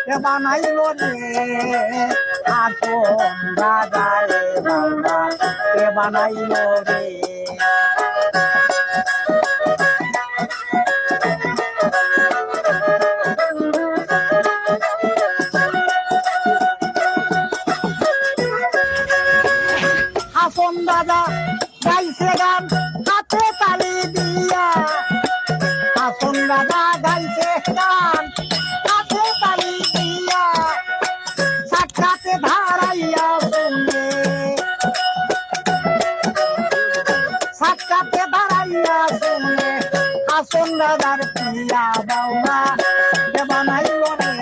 কে বানাইলো রে আসন রাজা রে বাবা কে বানাইলো রে আসন রাজা গাইছে গান হাতে তালি দিয়া আসন রাজা গাইছে গান হাতে তালি দিয়া সাক্ষাতে ধারাইয়া শুনে সাক্ষাতে ধারাইয়া শুনে আসন রাজার প্রিয়া বাউনা কে বানাইলো রে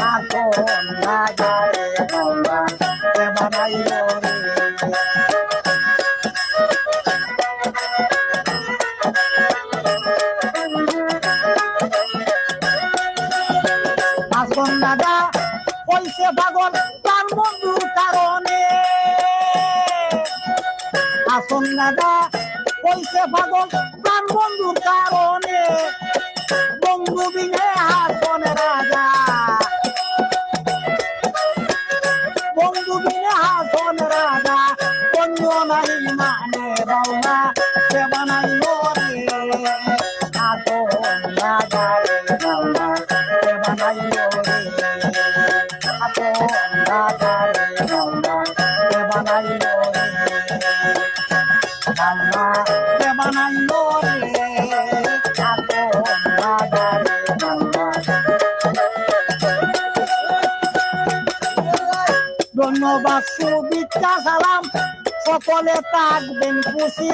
আসন রাজা রে বাউনা কে বানাইলো রে আসন রাজা হইছে পাগল তার বন্ধুর কারণে আসন রাজা হইছে পাগল তার বন্ধুর কারণে বন্ধু বিনে আসন রাজা বন্ধু বিনে আসন রাজা বন্ধু নাই মানে বাউনা কে বানাইলো রে আসন রাজা রে বাউনা কে বানাইলো রে আসন রাজা রে বাউনা কে বানাইলো রে বাউনা কে বানাইলো রে আসন রাজা রে বাউনা ধন্যবাদ শুভেচ্ছা সালাম সকলে থাকবেন খুশি।